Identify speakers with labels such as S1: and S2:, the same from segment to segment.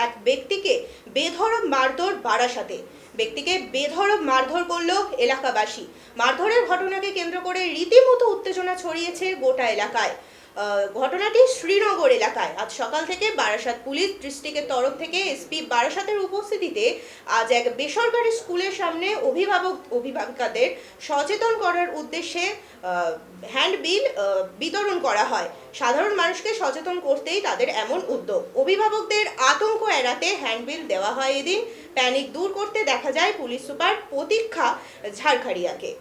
S1: এক ব্যক্তিকে বেধড়ক মারধর বারাসাতে। ব্যক্তিকে বেধড়ক মারধর করলো এলাকাবাসী। মারধরের ঘটনাকে কেন্দ্র করে রীতিমতো উত্তেজনা ছড়িয়েছে গোটা এলাকায়। ঘটনাটি শ্রীনগর এলাকায়। আজ সকাল থেকে বারাসাত পুলিশ ডিস্ট্রিক্টের তরফ থেকে এসপি বারাসাতের উপস্থিতিতে আজ এক বেসরকারি স্কুলের সামনে অভিভাবকদের সচেতন করার উদ্দেশ্যে হ্যান্ডবিল বিতরণ করা হয়। সাধারণ মানুষকে সচেতন করতেই তাদের এমন উদ্যোগ। অভিভাবকদের আতঙ্ক এড়াতে হ্যান্ডবিল দেওয়া হয় এদিন। প্যানিক দূর করতে দেখা যায় পুলিশ সুপার প্রতীক্ষা ঝাড়খাড়িয়াকে।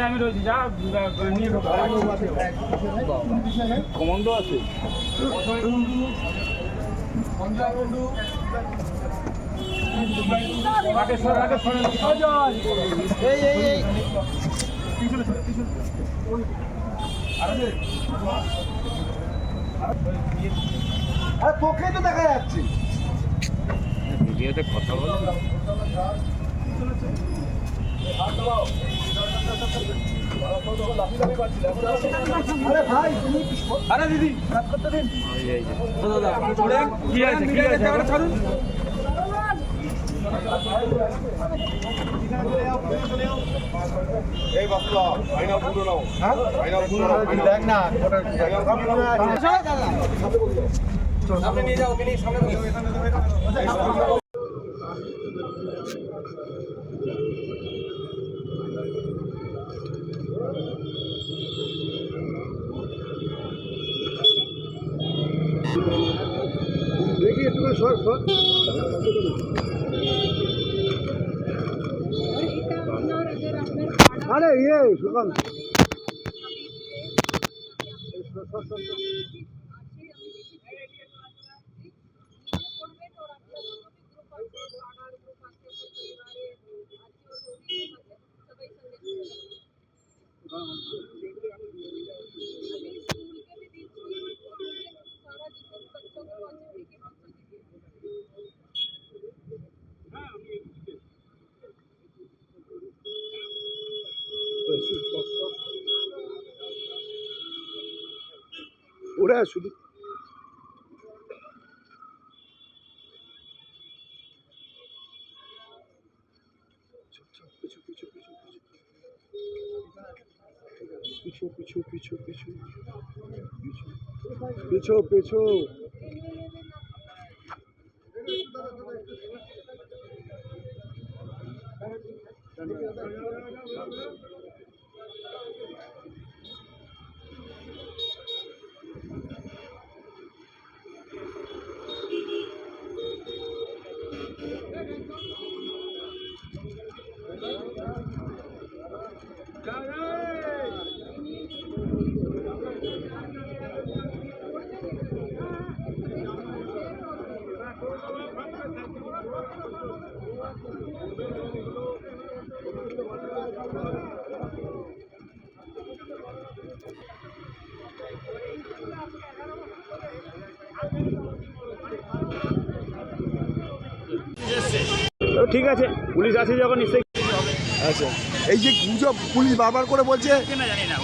S2: আমি রয়েছি যা নিয়ে কমান্ডো আছে
S3: তোকে তো দেখা যাচ্ছে
S2: ভিডিওতে কথা বলো।
S3: আরে ভাই তুমি আরে দিদি কাজ করতে দিন
S2: কি আছে কি আছে ছাড়ুন।
S3: এই বাসলা আইনা পুরো নাও হ্যাঁ আইনা পুরো নাও দেখ না সামনে নিয়ে যাও ওকে নিয়ে সামনে বসো এখানে দেখি একটু শর্ট শর্ট अरे ये सुगम ওরা শুধু পিছু পিছু পিছু পিছু পিছু পিছু
S2: ঠিক আছে, পুলিশ আছে যখন নিশ্চয়ই হবে।
S3: আচ্ছা, এই যে গুজব পুলিশ বারবার করে বলছে,
S2: জানি না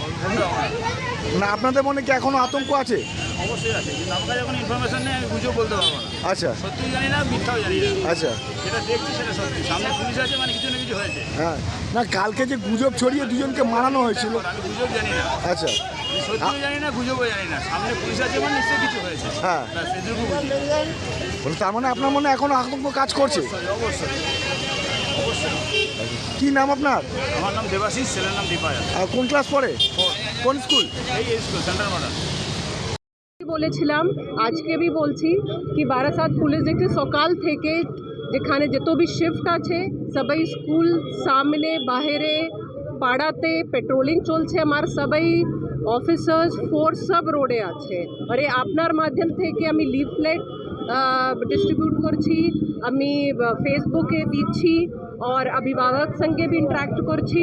S3: না আপনাদের মনে কি এখনো আতঙ্ক আছে?
S2: অবশ্যই আছে, কিন্তু আমার কাছে যখন ইনফরমেশন নেই আমি বুঝেও বলতে পারবো না।
S3: আচ্ছা
S2: সত্যি জানি না, মিথ্যাও জানি না।
S3: আচ্ছা
S2: যেটা দেখছি সেটা সত্যি, সামনে পুলিশ আছে মানে কিছু না কিছু হয়েছে।
S3: হ্যাঁ, না কালকে যে গুজব ছড়িয়ে দুজনকে মারানো হয়েছিল।
S2: আমি গুজব জানি না,
S3: আচ্ছা
S2: আমি সত্যিও জানি না, গুজবও জানি না। সামনে পুলিশ আছে মানে নিশ্চয়ই কিছু হয়েছে।
S3: হ্যাঁ।
S2: ব্যাস, এটুকু বুঝি।
S3: বলে তার মানে আপনার মনে এখনো আতঙ্ক কাজ করছে?
S2: অবশ্যই অবশ্যই।
S3: কি নাম আপনার?
S2: আমার নাম দেবাশিস, ছেলের নাম দীপায়ন।
S3: আর কোন ক্লাস পড়ে? কোন স্কুল?
S2: এই স্কুল সেন্টার মডার্ন।
S4: বলেছিলাম, আজকে বি বলছি কি বারাসাত পুলিশ দেখতে সকাল থেকে যেখানে যত বি শিফট আছে সবাই স্কুল সামনে বাহিরে পাড়াতে পেট্রোলিং চলছে, আমার সবাই অফিসার্স ফোর্স সব রোডে আছে। আর এই আপনার মাধ্যম থেকে আমি লিফলেট ডিস্ট্রিবিউট করছি, আমি ফেসবুকে দিচ্ছি और अभिभावक संगे भी इंटरेक्ट করছি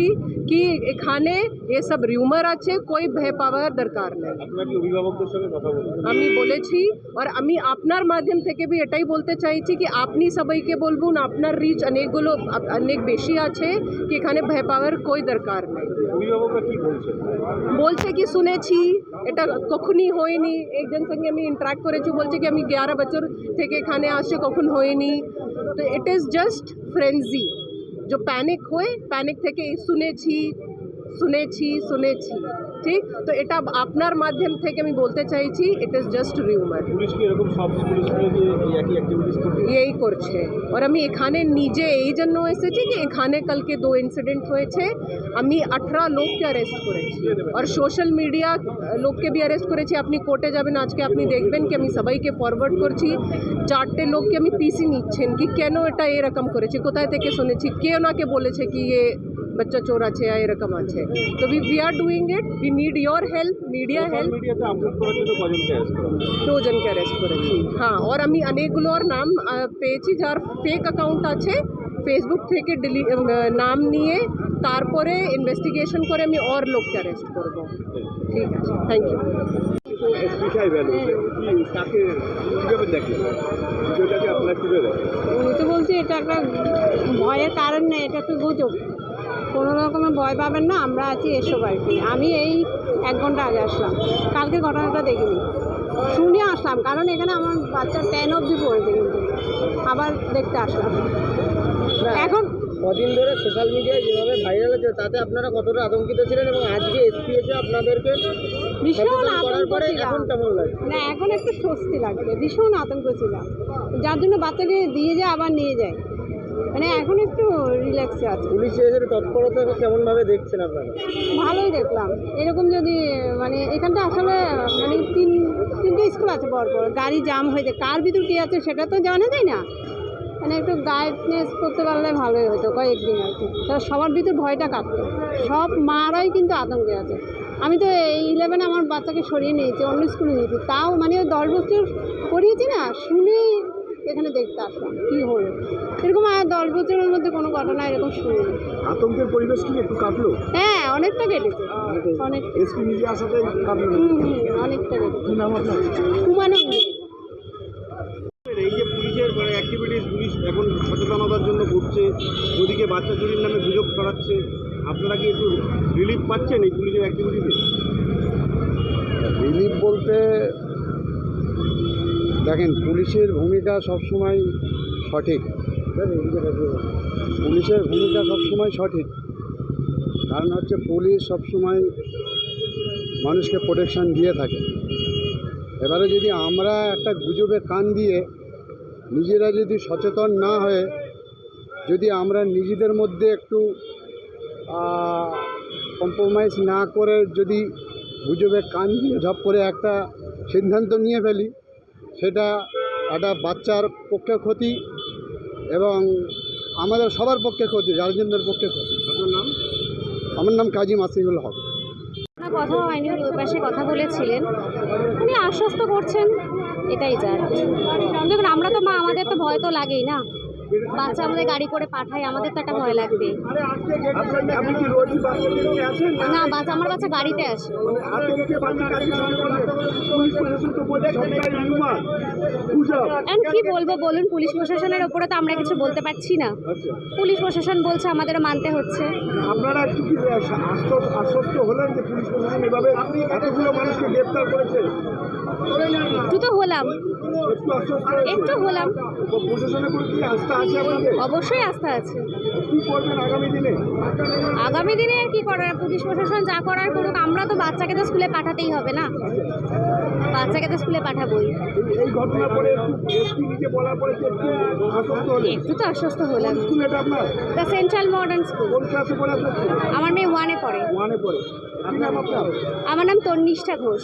S4: কি এখানে এসব রিউমার আছে, কই ভয় পাওয়ার দরকার নেই।
S2: আপনারা কি অভিভাবকদের সঙ্গে কথা বলুন?
S4: আমি বলেছি, আর আমি আপনার মাধ্যম থেকে বি এটাই বলতে চাইছি কি আপনি সবাইকে বলবুন, আপনার রিচ অনেক বেশি আছে কি এখানে ভয় পাওয়ার কই দরকার নেই।
S2: অভিভাবকরা কি বলছে?
S4: বলছে কি শুনেছি এটা কখনই হয়নি, একজন সঙ্গে আমি ইন্টারাক্ট করেছি, বলছে কি আমি 11 বছর থেকে এখানে আসছে কখন হয়নি। তো ইট ইজ জাস্ট ফ্রেন্জি, जो पैनिक हुए पैनिक থেকে শুনেছি ঠিক। তো এটা আপনার মাধ্যম থেকে আমি বলতে চাইছি it is just rumour.
S2: Police কি এরকম সব স্কুলে যে একই অ্যাক্টিভিটিস করতে?
S4: এই করছে, আর আমি এখানে নিজে এই জন্য এসেছি কি এখানে কালকে 2 ইনসিডেন্ট হয়েছে, আমি 18 লোককে অ্যারেস্ট করেছি আর সোশ্যাল মিডিয়া লোককে বি অ্যারেস্ট করেছি। আপনি কোর্টে যাবেন আজকে, আপনি দেখবেন কি আমি সবাইকে ফরওয়ার্ড করছি। 4টে লোককে আমি পিসি নিচ্ছেন কি কেন এটা এরকম করেছে, কোথায় থেকে শুনেছি, কে ওনাকে বলেছে কি এ बच्चा चोर আছে এরকম আছে। তো we are doing it, we need your help, media help।
S2: মিডিয়াতে আপলোড করার জন্য কজনকে অ্যারেস্ট করা হলো?
S4: 2 জনকে অ্যারেস্ট করেছি। হ্যাঁ, আর আমি অনেকগুলোর নাম পেয়েছি যার ফেক অ্যাকাউন্ট আছে, ফেসবুক থেকে নাম নিয়ে তারপরে ইনভেস্টিগেশন করে আমি আর লোককে অ্যারেস্ট করব। ঠিক আছে, থ্যাংক ইউ।
S2: বিষয় ভ্যালু কি তাকে কিভাবে দেখেন, বিষয়টাকে আপনার কিভাবে দেখেন?
S5: আমি তো বলছি এটা একটা ভয়ের কারণ নেই, এটা একটু গুজব, কোনো রকমের ভয় পাবেন না, আমরা আছি এসো বাড়িতে। আমি এই 1 ঘন্টা আগে আসলাম, কালকে ঘটনাটা দেখিনি, শুনে আসলাম, কারণ এখানে আমার বাচ্চা 10 অবধি পড়েছে, কিন্তু আবার দেখতে আসলাম। এখন
S6: কদিন ধরে সোশ্যাল মিডিয়ায় যেভাবে ভাইরাল হচ্ছে তাতে আপনারা কতটা আতঙ্কিত ছিলেন, এবং আজকে এসপি এসে আপনাদেরকে
S5: ভীষণ
S6: সচেতন করার
S5: আতঙ্ক
S6: পরে
S5: ছিলাম।
S6: এখন কেমন লাগে?
S5: না, এখন একটু স্বস্তি লাগছে, ভীষণ আতঙ্ক ছিলাম, যার জন্য বাচ্চাকে দিয়ে যায় আবার নিয়ে যায়, মানে এখন একটু রিল্যাক্সে আছে।
S6: পুলিশ এসে তৎপরতা কেমনভাবে দেখছেন আপনারা?
S5: ভালোই দেখলাম, এরকম যদি মানে এখানটা আসলে মানে তিনটে স্কুল আছে পরপর, গাড়ি জাম হয়েছে, কার ভিতর কী আছে সেটা তো জানা যায় না, মানে একটু গাইডনেস করতে পারলে ভালোই হতো কয়েকদিন আর কি, তাহলে সবার ভিতর ভয়টা কাটতো। সব মারাই কিন্তু আতঙ্কে আছে। আমি তো এই 11 আমার বাচ্চাকে সরিয়ে নিয়েছি, অন্য স্কুলে নিয়েছি, তাও মানে ওই 10 বছর পড়িয়েছি না, শুনেই এখানে দেখতে আসলাম কী হলো। এরকম আর 10 বছরের মধ্যে কোনো ঘটনা এরকম শুনিনি।
S3: আতঙ্কের পরিবেশ কি একটু কাটলো?
S5: হ্যাঁ, অনেকটা কেটেছে, অনেক
S3: এসপি নিজে আসাতে কাটলো?
S5: অনেকটা কেটেছে।
S3: কি নাম আপনার?
S5: উমানন্দ।
S2: এই যে পুলিশের অ্যাক্টিভিটিস, পুলিশ এখন সচেতনতার জন্য ঘুরছে, ওদিকে বাচ্চা চুরির নামে গুজব ছড়াচ্ছে, আপনারা কি একটু রিলিফ পাচ্ছেন এই পুলিশের অ্যাক্টিভিটিতে?
S7: রিলিফ বলতে দেখেন, পুলিশের ভূমিকা সবসময় সঠিক, পুলিশের ভূমিকা সবসময় সঠিক, কারণ হচ্ছে পুলিশ সবসময় মানুষকে প্রোটেকশন দিয়ে থাকে। এবারে যদি আমরা একটা গুজবে কান দিয়ে নিজেরা যদি সচেতন না হয়ে যদি আমরা নিজেদের মধ্যে একটু কম্প্রোমাইজ না করে যদি গুজবে কান দিয়ে ঝপ করে একটা সিদ্ধান্ত নিয়ে ফেলি, সেটা একটা বাচ্চার পক্ষে ক্ষতি এবং আমাদের সবার পক্ষে ক্ষতি, গার্জেনদের পক্ষে ক্ষতি।
S2: আপনার নাম?
S7: আমার নাম কাজী মাসিউল হক।
S5: কথা হয়নি, উনি ওই পাশে কথা বলেছিলেন, উনি আশ্বস্ত করছেন, এটাই যা। দেখুন, আমরা তো মা, আমাদের তো ভয় তো লাগেই না, বাচ্চা আমাদের গাড়ি করে পাঠায়, আমাদের তো একটা ভয় লাগবে
S3: আপনি কি রোজই বাচ্চাকে নিয়ে আসেন?
S5: না। আমার বাচ্চা গাড়িতে আসে।
S3: আতঙ্কে বাচ্চা কাজে সঙ্গে পুলিশ
S2: প্রশাসন তো বলছে সবটাই হিউমার গুজব।
S5: এখন কি বলবো বলুন, পুলিশ প্রশাসনের ওপরে তো আমরা কিছু বলতে পারছি না।
S2: আচ্ছা,
S5: পুলিশ প্রশাসন বলছে, আমাদেরও মানতে হচ্ছে।
S2: আপনারা একটু কি আশ্বস্ত হলেন যে পুলিশ প্রশাসন এভাবে এতগুলো মানুষকে গ্রেপ্তার করেছে?
S5: একটু তো হলাম,
S2: একটু আশ্বস্ত
S5: একটু হলাম।
S2: প্রশাসনের প্রতি কি আস্থা আছে আপনাদের?
S5: অবশ্যই আস্থা আছে।
S2: কি করবেন আগামী দিনে?
S5: আগামী দিনে আর কি করার, পুলিশ প্রশাসন যা করার করুক, আমরা তো বাচ্চাকে তো স্কুলে পাঠাতেই হবে না, বাচ্চাকে তো স্কুলে পাঠাবোই।
S2: এই ঘটনার পরে একটু এসপি নিজে বলার পরে কি একটু আশ্বস্ত হলেন?
S5: একটু তো আশ্বস্ত হলাম।
S2: স্কুল এটা আপনার?
S5: The central modern school.
S2: কোন ক্লাসে পড়ে আপনার ছেলে?
S5: আমার মেয়ে 1-এ পড়ে।
S2: 1-এ পড়ে। কি নাম আপনার?
S5: আমার নাম তন্নিষ্ঠা ঘোষ।